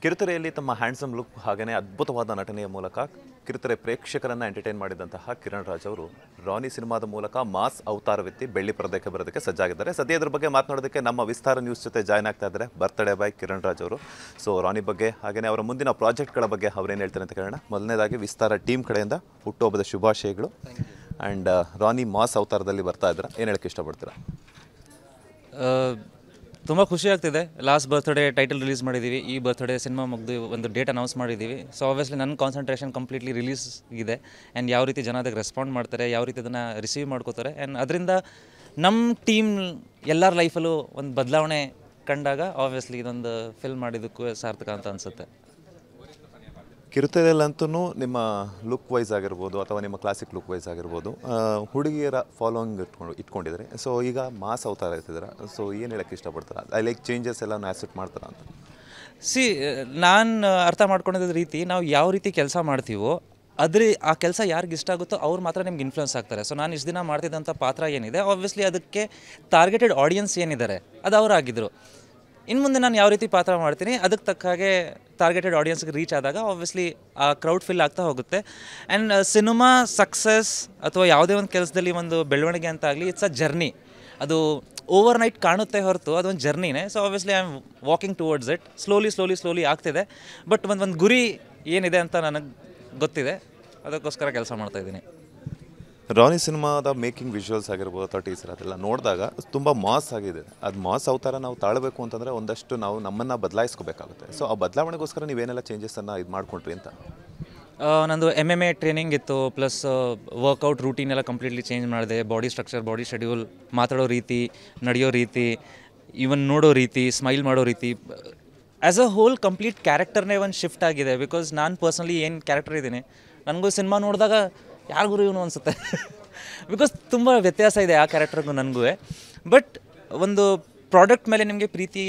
ಕಿರುತೆರೆಯಲ್ಲಿ ತಮ್ಮ handsome look ಹಾಗೆಯೇ ಅದ್ಭುತವಾದ ನಟನೆಯ ಮೂಲಕ ಕಿರುತೆರೆ ಪ್ರೇಕ್ಷಕರನ್ನು ಎಂಟರ್ಟೈನ್ ಮಾಡಿದಂತಹ ಕಿರಣ್ ರಾಜ್ ಅವರು ರಾನಿ ಸಿನಿಮಾದ ಮೂಲಕ ಮಾಸ್ ಅವತಾರವೆತ್ತಿ ಬೆಳ್ಳಿ ಪರದೆಗೆ ಬರೋದಕ್ಕೆ ಸಜ್ಜಾಗಿದ್ದಾರೆ. ಸದ್ಯ ಇದ್ರ ಬಗ್ಗೆ ಮಾತನಾಡೋದಕ್ಕೆ ನಮ್ಮ ವಿಸ್ತಾರ ನ್ಯೂಸ್ ಜೊತೆ ಜಾಯ್ನ್ ಆಗ್ತಾ ಇದ್ದಾರೆ ಬರ್ತ್ಡೇ ಬಾಯ್ ಕಿರಣ್ ರಾಜ್ ಅವರು. ಸೊ ರಾನಿ ಬಗ್ಗೆ ಹಾಗೆಯೇ ಅವರ ಮುಂದಿನ ಪ್ರಾಜೆಕ್ಟ್ಗಳ ಬಗ್ಗೆ ಅವರೇನು ಹೇಳ್ತಾರೆ ಅಂತ ಕೇಳೋಣ. ಮೊದಲನೇದಾಗಿ ವಿಸ್ತಾರ ಟೀಮ್ ಕಡೆಯಿಂದ ಹುಟ್ಟುಹಬ್ಬದ ಶುಭಾಶಯಗಳು. ಆ್ಯಂಡ್ ರಾನಿ ಮಾಸ್ ಅವತಾರದಲ್ಲಿ ಬರ್ತಾ ಇದ್ದೀರಾ, ಏನು ಹೇಳಕ್ಕೆ ಇಷ್ಟಪಡ್ತೀರಾ? ತುಂಬ ಖುಷಿ ಆಗ್ತಿದೆ. ಲಾಸ್ಟ್ ಬರ್ತ್ಡೇ ಟೈಟಲ್ ರಿಲೀಸ್ ಮಾಡಿದ್ದೀವಿ, ಈ ಬರ್ತ್ಡೇ ಸಿನಿಮಾ ಮುಗಿದು ಒಂದು ಡೇಟ್ ಅನೌನ್ಸ್ ಮಾಡಿದ್ದೀವಿ. ಸೊ ಆಬ್ವಿಯಸ್ಲಿ ನನ್ನ ಕಾನ್ಸಂಟ್ರೇಷನ್ ಕಂಪ್ಲೀಟ್ಲಿ ರಿಲೀಸ್ ಇದೆ. ಆ್ಯಂಡ್ ಯಾವ ರೀತಿ ಜನ ಅದಕ್ಕೆ ರೆಸ್ಪಾಂಡ್ ಮಾಡ್ತಾರೆ, ಯಾವ ರೀತಿ ಅದನ್ನು ರಿಸೀವ್ ಮಾಡ್ಕೋತಾರೆ, ಆ್ಯಂಡ್ ಅದರಿಂದ ನಮ್ಮ ಟೀಮ್ ಎಲ್ಲರ ಲೈಫಲ್ಲೂ ಒಂದು ಬದಲಾವಣೆ ಕಂಡಾಗ ಆಬ್ವಿಯಸ್ಲಿ ಇದೊಂದು ಫಿಲ್ಮ್ ಮಾಡಿದ್ದಕ್ಕೂ ಸಾರ್ಥಕ ಅಂತ ಅನಿಸುತ್ತೆ. ಕಿರುತೆರೆಯಲ್ಲಂತೂ ನಿಮ್ಮ ಲುಕ್ ವೈಸ್ ಆಗಿರ್ಬೋದು ಅಥವಾ ನಿಮ್ಮ ಕ್ಲಾಸಿಕ್ ಲುಕ್ ವೈಸ್ ಆಗಿರ್ಬೋದು ಹುಡುಗಿಯರ ಫಾಲೋಯಿಂಗ್ ಇಟ್ಕೊಂಡಿದ್ದಾರೆ. ಸೊ ಈಗ ಮಾಸ್ ಅವತಾರ ಇರ್ತಿದ್ದಾರೆ. ಸೊ ಏನು ಹೇಳಕ್ಕೆ ಇಷ್ಟಪಡ್ತಾರೆ? ಐ ಲೈಕ್ ಚೇಂಜಸ್ ಎಲ್ಲ ಆ್ಯಕ್ಸೆಪ್ಟ್ ಮಾಡ್ತಾರೆ ಅಂತ. ನಾನು ಅರ್ಥ ಮಾಡ್ಕೊಂಡಿದ್ದ ರೀತಿ, ನಾವು ಯಾವ ರೀತಿ ಕೆಲಸ ಮಾಡ್ತೀವೋ ಆ ಕೆಲಸ ಯಾರಿಗೆ ಇಷ್ಟ ಆಗುತ್ತೋ ಅವ್ರು ಮಾತ್ರ ನಿಮ್ಗೆ ಇನ್ಫ್ಲುಯೆನ್ಸ್ ಆಗ್ತಾರೆ. ಸೊ ನಾನು ಇಷ್ಟು ದಿನ ಮಾಡ್ತಿದ್ದಂಥ ಪಾತ್ರ ಏನಿದೆ, ಆಬ್ವಿಯಸ್ಲಿ ಅದಕ್ಕೆ ಟಾರ್ಗೆಟೆಡ್ ಆಡಿಯನ್ಸ್ ಏನಿದ್ದಾರೆ ಅದು ಅವರಾಗಿದ್ದರು. ಇನ್ನು ಮುಂದೆ ನಾನು ಯಾವ ರೀತಿ ಪಾತ್ರ ಮಾಡ್ತೀನಿ ಅದಕ್ಕೆ ತಕ್ಕ ಹಾಗೆ ಟಾರ್ಗೆಟೆಡ್ ಆಡಿಯನ್ಸ್ಗೆ ರೀಚ್ ಆದಾಗ ಆಬ್ವಿಯಸ್ಲಿ ಆ ಕ್ರೌಡ್ ಫಿಲ್ ಆಗ್ತಾ ಹೋಗುತ್ತೆ. ಆ್ಯಂಡ್ ಸಿನಿಮಾ ಸಕ್ಸಸ್ ಅಥವಾ ಯಾವುದೇ ಒಂದು ಕೆಲಸದಲ್ಲಿ ಒಂದು ಬೆಳವಣಿಗೆ ಅಂತ ಆಗಲಿ, ಇಟ್ಸ್ ಅ ಜರ್ನಿ. ಅದು ಓವರ್ ನೈಟ್ ಕಾಣುತ್ತೆ ಹೊರತು ಅದೊಂದು ಜರ್ನಿನೇ. So obviously I am walking towards it. Slowly ಆಗ್ತಿದೆ. ಬಟ್ ಒಂದು ಗುರಿ ಏನಿದೆ ಅಂತ ನನಗೆ ಗೊತ್ತಿದೆ, ಅದಕ್ಕೋಸ್ಕರ ಕೆಲಸ ಮಾಡ್ತಾಯಿದ್ದೀನಿ. ರಾನಿ ಸಿನಿಮಾದ ಮೇಕಿಂಗ್ ವಿಜುವಲ್ಸ್ ಆಗಿರ್ಬೋದು ಅಥವಾ ಟೀಸರ್ ಅದೆಲ್ಲ ನೋಡಿದಾಗ ತುಂಬ ಮಾಸ್ ಆಗಿದೆ. ಅದು ಮಾಸ್ ಅವತಾರ ನಾವು ತಾಳಬೇಕು ಅಂತಂದರೆ ಒಂದಷ್ಟು ನಾವು ನಮ್ಮನ್ನು ಬದಲಾಯಿಸ್ಕೋಬೇಕಾಗುತ್ತೆ. ಸೊ ಆ ಬದಲಾವಣೆಗೋಸ್ಕರ ನೀವೇನೆಲ್ಲ ಚೇಂಜಸನ್ನು ಇದು ಮಾಡ್ಕೊಂಡ್ರಿ ಅಂತ? ನಂದು MMA ಟ್ರೈನಿಂಗ್ ಇತ್ತು, ಪ್ಲಸ್ ವರ್ಕೌಟ್ ರೂಟೀನ್ ಎಲ್ಲ ಕಂಪ್ಲೀಟ್ಲಿ ಚೇಂಜ್ ಮಾಡಿದೆ. ಬಾಡಿ ಸ್ಟ್ರಕ್ಚರ್, ಬಾಡಿ ಶೆಡ್ಯೂಲ್, ಮಾತಾಡೋ ರೀತಿ, ನಡೆಯೋ ರೀತಿ, ಈವನ್ ನೋಡೋ ರೀತಿ, ಸ್ಮೈಲ್ ಮಾಡೋ ರೀತಿ, ಆ್ಯಸ್ ಅ ಹೋಲ್ ಕಂಪ್ಲೀಟ್ ಕ್ಯಾರೆಕ್ಟರ್ನೇ ಒಂದು ಶಿಫ್ಟ್ ಆಗಿದೆ. ಬಿಕಾಸ್ ನಾನು ಪರ್ಸ್ನಲಿ ಏನು ಕ್ಯಾರೆಕ್ಟರ್ ಇದ್ದೀನಿ, ನನಗೂ ಸಿನಿಮಾ ನೋಡಿದಾಗ ಯಾರಿಗೂ ಇವನು ಅನಿಸುತ್ತೆ. ಬಿಕಾಸ್ ತುಂಬ ವ್ಯತ್ಯಾಸ ಇದೆ ಆ ಕ್ಯಾರೆಕ್ಟರ್ಗೂ ನನಗೂ. ಬಟ್ ಒಂದು ಪ್ರಾಡಕ್ಟ್ ಮೇಲೆ ನಿಮಗೆ ಪ್ರೀತಿ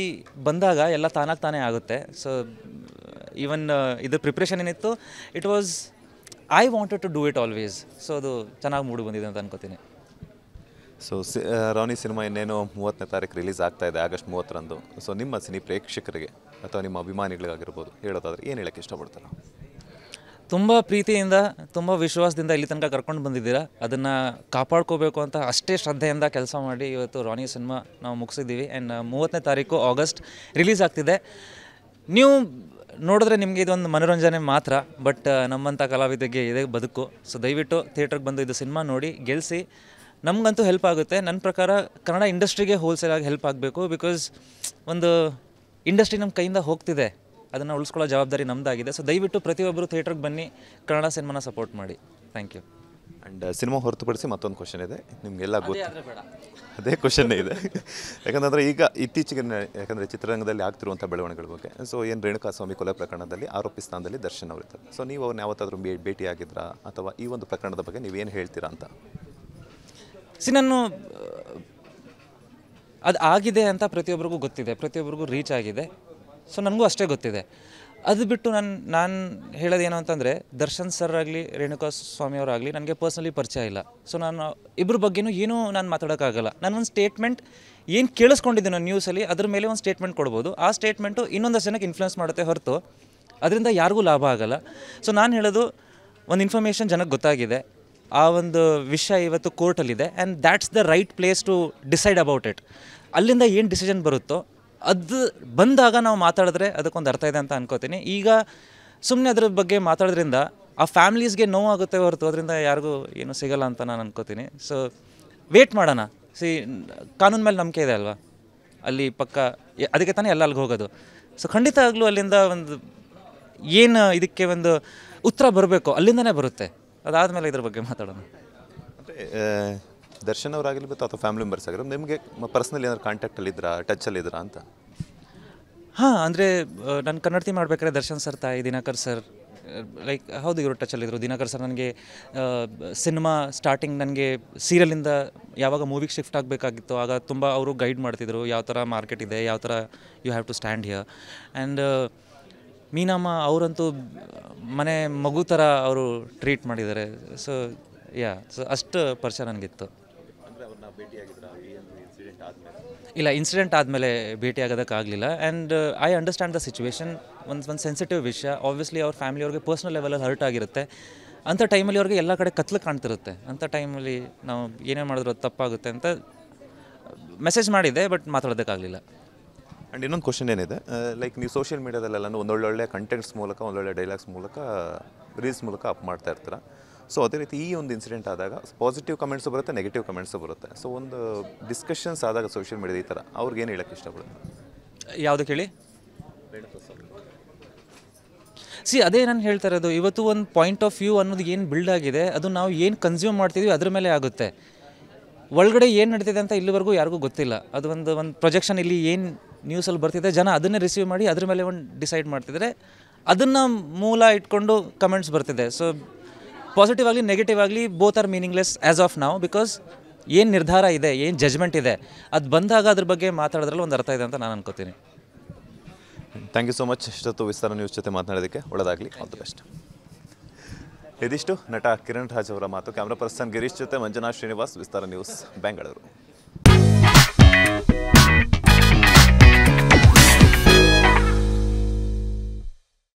ಬಂದಾಗ ಎಲ್ಲ ತಾನೇ ಆಗುತ್ತೆ. ಸೊ ಈವನ್ ಇದು ಪ್ರಿಪ್ರೇಷನ್ ಏನಿತ್ತು, it was I wanted to do it always. So ಅದು ಚೆನ್ನಾಗಿ ಮೂಡಿ ಬಂದಿದೆ ಅಂತ ಅನ್ಕೋತೀನಿ. ಸೊ ರಾನಿ ಸಿನಿಮಾ ಇನ್ನೇನು 30ನೇ ತಾರೀಕು ರಿಲೀಸ್ ಆಗ್ತಾ ಇದೆ, ಆಗಸ್ಟ್ 30ರಂದು. ಸೊ ನಿಮ್ಮ ಸಿನಿ ಪ್ರೇಕ್ಷಕರಿಗೆ ಅಥವಾ ನಿಮ್ಮ ಅಭಿಮಾನಿಗಳಿಗಾಗಿರ್ಬೋದು ಹೇಳೋದಾದರೆ ಏನು ಹೇಳೋಕ್ಕೆ ಇಷ್ಟಪಡ್ತಾರೆ? ತುಂಬ ಪ್ರೀತಿಯಿಂದ, ತುಂಬ ವಿಶ್ವಾಸದಿಂದ ಇಲ್ಲಿ ತನಕ ಕರ್ಕೊಂಡು ಬಂದಿದ್ದೀರಾ. ಅದನ್ನು ಕಾಪಾಡ್ಕೋಬೇಕು ಅಂತ ಅಷ್ಟೇ ಶ್ರದ್ಧೆಯಿಂದ ಕೆಲಸ ಮಾಡಿ ಇವತ್ತು ರಾನಿ ಸಿನಿಮಾ ನಾವು ಮುಗಿಸಿದ್ದೀವಿ. ಆ್ಯಂಡ್ 30ನೇ ತಾರೀಕು ಆಗಸ್ಟ್ ರಿಲೀಸ್ ಆಗ್ತಿದೆ. ನೀವು ನೋಡಿದ್ರೆ ನಿಮಗೆ ಇದೊಂದು ಮನೋರಂಜನೆ ಮಾತ್ರ, ಬಟ್ ನಮ್ಮಂಥ ಕಲಾವಿದರಿಗೆ ಇದೇ ಬದುಕು. ಸೊ ದಯವಿಟ್ಟು ಥಿಯೇಟ್ರಿಗೆ ಬಂದು ಇದು ಸಿನಿಮಾ ನೋಡಿ ಗೆಲ್ಲಿಸಿ. ನಮಗಂತೂ ಹೆಲ್ಪ್ ಆಗುತ್ತೆ. ನನ್ನ ಪ್ರಕಾರ ಕನ್ನಡ ಇಂಡಸ್ಟ್ರಿಗೆ ಹೋಲ್ಸೇಲಾಗಿ ಹೆಲ್ಪ್ ಆಗಬೇಕು. ಬಿಕಾಸ್ ಒಂದು ಇಂಡಸ್ಟ್ರಿ ನಮ್ಮ ಕೈಯಿಂದ ಹೋಗ್ತಿದೆ, ಅದನ್ನು ಉಳಿಸ್ಕೊಳ್ಳೋ ಜವಾಬ್ದಾರಿ ನಮ್ಮದಾಗಿದೆ. ಸೊ ದಯವಿಟ್ಟು ಪ್ರತಿಯೊಬ್ಬರು ಥಿಯೇಟ್ರಿಗೆ ಬನ್ನಿ, ಕನ್ನಡ ಸಿನಿಮಾನ ಸಪೋರ್ಟ್ ಮಾಡಿ. Thank you. ಆ್ಯಂಡ್ ಸಿನಿಮಾ ಹೊರತುಪಡಿಸಿ ಮತ್ತೊಂದು ಕ್ವಶನ್ ಇದೆ, ನಿಮಗೆಲ್ಲ ಗೊತ್ತು, ಅದೇ ಕ್ವಶನ್ನೇ ಇದೆ. ಯಾಕಂದರೆ ಈಗ ಇತ್ತೀಚೆಗೆ ಯಾಕಂದರೆ ಚಿತ್ರರಂಗದಲ್ಲಿ ಆಗ್ತಿರುವಂಥ ಬೆಳವಣಿಗೆಗಳ ಬಗ್ಗೆ. ಸೊ ಏನು ರೇಣುಕಾಸ್ವಾಮಿ ಕೊಲೆ ಪ್ರಕರಣದಲ್ಲಿ ಆರೋಪಿ ಸ್ಥಾನದಲ್ಲಿ ದರ್ಶನ್ ಅವರಿದ್ದಾರೆ. ಸೊ ನೀವು ಅವ್ರನ್ನ ಯಾವತ್ತಾದರೂ ಭೇಟಿಯಾಗಿದ್ರಾ ಅಥವಾ ಈ ಒಂದು ಪ್ರಕರಣದ ಬಗ್ಗೆ ನೀವೇನು ಹೇಳ್ತೀರಾ ಅಂತ? ನಾನು ಅದು ಆಗಿದೆ ಅಂತ ಪ್ರತಿಯೊಬ್ಬರಿಗೂ ಗೊತ್ತಿದೆ, ಪ್ರತಿಯೊಬ್ಬರಿಗೂ ರೀಚ್ ಆಗಿದೆ. ಸೊ ನನಗೂ ಅಷ್ಟೇ ಗೊತ್ತಿದೆ. ಅದು ಬಿಟ್ಟು ನಾನು ಹೇಳೋದೇನು ಅಂತಂದರೆ, ದರ್ಶನ್ ಸರ್ ಆಗಲಿ ರೇಣುಕಾಸ್ವಾಮಿಯವರಾಗಲಿ ನನಗೆ ಪರ್ಸ್ನಲಿ ಪರಿಚಯ ಇಲ್ಲ. ಸೊ ನಾನು ಇಬ್ಬರ ಬಗ್ಗೆನೂ ಏನೂ ನಾನು ಮಾತಾಡೋಕ್ಕಾಗಲ್ಲ. ನಾನು ಒಂದು ಸ್ಟೇಟ್ಮೆಂಟ್ ಏನು ಕೇಳಿಸ್ಕೊಂಡಿದ್ದೀನೋ ನ್ಯೂಸಲ್ಲಿ, ಅದ್ರ ಮೇಲೆ ಒಂದು ಸ್ಟೇಟ್ಮೆಂಟ್ ಕೊಡ್ಬೋದು. ಆ ಸ್ಟೇಟ್ಮೆಂಟು ಇನ್ನೊಂದಷ್ಟು ಜನಕ್ಕೆ ಇನ್ಫ್ಲುಯೆನ್ಸ್ ಮಾಡುತ್ತೆ ಹೊರತು ಅದರಿಂದ ಯಾರಿಗೂ ಲಾಭ ಆಗೋಲ್ಲ. ಸೊ ನಾನು ಹೇಳೋದು, ಒಂದು ಇನ್ಫಾರ್ಮೇಷನ್ ಜನಕ್ಕೆ ಗೊತ್ತಾಗಿದೆ, ಆ ಒಂದು ವಿಷಯ ಇವತ್ತು ಕೋರ್ಟಲ್ಲಿದೆ. And that's the right place to decide about it. ಅಲ್ಲಿಂದ ಏನು ಡಿಸಿಷನ್ ಬರುತ್ತೋ ಅದು ಬಂದಾಗ ನಾವು ಮಾತಾಡಿದ್ರೆ ಅದಕ್ಕೊಂದು ಅರ್ಥ ಇದೆ ಅಂತ ಅನ್ಕೋತೀನಿ. ಈಗ ಸುಮ್ಮನೆ ಅದ್ರ ಬಗ್ಗೆ ಮಾತಾಡೋದ್ರಿಂದ ಆ ಫ್ಯಾಮಿಲೀಸ್ಗೆ ನೋವಾಗುತ್ತೆ ಹೊರತು ಅದರಿಂದ ಯಾರಿಗೂ ಏನೂ ಸಿಗಲ್ಲ ಅಂತ ನಾನು ಅನ್ಕೋತೀನಿ. ಸೊ ವೇಟ್ ಮಾಡೋಣ. ಕಾನೂನು ಮೇಲೆ ನಂಬಿಕೆ ಇದೆ ಅಲ್ವಾ, ಅಲ್ಲಿ ಪಕ್ಕ ಅದಕ್ಕೆ ತಾನೇ ಎಲ್ಲ ಅಲ್ಲಿಗೆ ಹೋಗೋದು. ಸೊ ಖಂಡಿತ ಆಗಲೂ ಅಲ್ಲಿಂದ ಒಂದು ಏನು ಇದಕ್ಕೆ ಒಂದು ಉತ್ತರ ಬರಬೇಕು ಅಲ್ಲಿಂದನೇ ಬರುತ್ತೆ. ಅದಾದಮೇಲೆ ಇದ್ರ ಬಗ್ಗೆ ಮಾತಾಡೋಣ. ಅಂದರೆ ದರ್ಶನ್ ಅವರಾಗಲಿ ಅಥವಾ ಫ್ಯಾಮಿಲಿ ಮೆಂಬರ್ಸ್ ಆಗಿರೋದು ನಿಮಗೆ ಪರ್ಸ್ನಲಿ ಏನಾದ್ರು ಕಾಂಟ್ಯಾಕ್ಟಲ್ಲಿದ್ರಾ, ಟಚ್ಚಲ್ಲಿದ್ರಾ ಅಂತ? ಹಾಂ, ಅಂದರೆ ನಾನು ಕನ್ನಡತಿ ಮಾಡಬೇಕಾದ್ರೆ ದರ್ಶನ್ ಸರ್ ತಾಯಿ ದಿನಕರ್ ಸರ್ ಲೈಕ್ ಹೌದು ಇವರು ಟಚಲ್ಲಿದ್ದರು. ದಿನಕರ್ ಸರ್ ನನಗೆ ಸಿನಿಮಾ ಸ್ಟಾರ್ಟಿಂಗ್ ನನಗೆ ಸೀರಿಯಲಿಂದ ಯಾವಾಗ ಮೂವಿಗೆ ಶಿಫ್ಟ್ ಆಗಬೇಕಾಗಿತ್ತು ಆಗ ತುಂಬ ಅವರು ಗೈಡ್ ಮಾಡ್ತಿದ್ರು, ಯಾವ ಥರ ಮಾರ್ಕೆಟ್ ಇದೆ, ಯಾವ ಥರ you have to stand here. And Meenamma ಅವರಂತೂ ಮನೆ ಮಗು ಥರ ಅವರು ಟ್ರೀಟ್ ಮಾಡಿದ್ದಾರೆ. ಸೊ ಸೊ ಅಷ್ಟು ಪರಿಚಯ ನನಗಿತ್ತು. ಇಲ್ಲ, ಇನ್ಸಿಡೆಂಟ್ ಆದಮೇಲೆ ಭೇಟಿ ಆಗೋದಕ್ಕಾಗಲಿಲ್ಲ. And I understand the situation. ಒಂದು ಸೆನ್ಸಿಟಿವ್ ವಿಷಯ, ಆಬ್ವಿಯಸ್ಲಿ ಅವ್ರ ಫ್ಯಾಮಿಲಿಯವ್ರಿಗೆ ಪರ್ಸ್ನಲ್ ಲೆವೆಲಲ್ಲಿ ಹರ್ಟ್ ಆಗಿರುತ್ತೆ. ಅಂಥ ಟೈಮಲ್ಲಿ ಅವ್ರಿಗೆ ಎಲ್ಲ ಕಡೆ ಕತ್ಲು ಕಾಣ್ತಿರುತ್ತೆ. ಅಂಥ ಟೈಮಲ್ಲಿ ನಾವು ಏನೇ ಮಾಡಿದ್ರು ಅದು ತಪ್ಪಾಗುತ್ತೆ ಅಂತ ಮೆಸೇಜ್ ಮಾಡಿದ್ದೆ, ಬಟ್ ಮಾತಾಡೋದಕ್ಕಾಗಲಿಲ್ಲ. ಆ್ಯಂಡ್ ಇನ್ನೊಂದು ಕ್ವಶನ್ ಏನಿದೆ, ಲೈಕ್ ನೀವು ಸೋಷಿಯಲ್ ಮೀಡಿಯಾದಲ್ಲೆಲ್ಲ ಒಂದೊಳ್ಳೆ ಕಂಟೆಂಟ್ಸ್ ಮೂಲಕ, ಒಳ್ಳೊಳ್ಳೆ ಡೈಲಾಗ್ಸ್ ಮೂಲಕ, ರೀಲ್ಸ್ ಮೂಲಕ ಅಪ್ ಮಾಡ್ತಾ ಇರ್ತೀರ. ಸೊ ಅದೇ ರೀತಿ ಈ ಒಂದು ಇನ್ಸಿಡೆಂಟ್ ಆದಾಗ ಪಾಸಿಟಿವ್ ಕಮೆಂಟ್ಸು ಬರುತ್ತೆ, ನೆಗೆಟಿವ್ ಕಮೆಂಟ್ಸು ಬರುತ್ತೆ. ಸೊ ಒಂದು ಡಿಸ್ಕಷನ್ಸ್ ಆದಾಗ ಸೋಷಿಯಲ್ ಮೀಡಿಯಾದ ಈ ಥರ ಅವ್ರಿಗೆ ಏನು ಹೇಳೋಕ್ಕೆ ಇಷ್ಟಪಡುತ್ತೆ? ಯಾವುದಕ್ಕೆ ಹೇಳಿ? ಅದೇ ನಾನು ಹೇಳ್ತಾ ಇರೋದು, ಇವತ್ತು ಒಂದು ಪಾಯಿಂಟ್ ಆಫ್ ವ್ಯೂ ಅನ್ನೋದು ಏನು ಬಿಲ್ಡ್ ಆಗಿದೆ, ಅದು ನಾವು ಏನು ಕನ್ಸ್ಯೂಮ್ ಮಾಡ್ತಿದ್ವಿ ಅದ್ರ ಮೇಲೆ ಆಗುತ್ತೆ. ಒಳಗಡೆ ಏನು ನಡೀತಿದೆ ಅಂತ ಇಲ್ಲಿವರೆಗೂ ಯಾರಿಗೂ ಗೊತ್ತಿಲ್ಲ. ಅದು ಒಂದು ಪ್ರೊಜೆಕ್ಷನ್, ಇಲ್ಲಿ ಏನು ನ್ಯೂಸಲ್ಲಿ ಬರ್ತಿದೆ, ಜನ ಅದನ್ನೇ ರಿಸೀವ್ ಮಾಡಿ ಅದ್ರ ಮೇಲೆ ಒಂದು ಡಿಸೈಡ್ ಮಾಡ್ತಿದ್ರೆ, ಅದನ್ನು ಮೂಲ ಇಟ್ಕೊಂಡು ಕಮೆಂಟ್ಸ್ ಬರ್ತಿದೆ. ಸೊ ಪಾಸಿಟಿವ್ ಆಗಲಿ ನೆಗೆಟಿವ್ ಆಗಲಿ both are meaningless as of ನಾವು. ಬಿಕಾಸ್ ಏನು ನಿರ್ಧಾರ ಇದೆ, ಏನು ಜಜ್ಮೆಂಟ್ ಇದೆ, ಅದು ಬಂದಾಗ ಅದ್ರ ಬಗ್ಗೆ ಮಾತಾಡೋದ್ರಲ್ಲಿ ಒಂದು ಅರ್ಥ ಇದೆ ಅಂತ ನಾನು ಅನ್ಕೋತೀನಿ. Thank you so much. ಇಷ್ಟೊತ್ತು ವಿಸ್ತಾರ ನ್ಯೂಸ್ ಜೊತೆ ಮಾತನಾಡೋದಕ್ಕೆ ಒಳ್ಳೆಯದಾಗಲಿ, ಆಲ್ ದಿ ಬೆಸ್ಟ್. ಇದಿಷ್ಟು ನಟ ಕಿರಣ್ ರಾಜ್ ಅವರ ಮಾತು. ಕ್ಯಾಮ್ರಾ ಪರ್ಸನ್ ಗಿರೀಶ್ ಜೊತೆ ಮಂಜುನಾಥ್ ಶ್ರೀನಿವಾಸ್, ವಿಸ್ತಾರ ನ್ಯೂಸ್, ಬೆಂಗಳೂರು.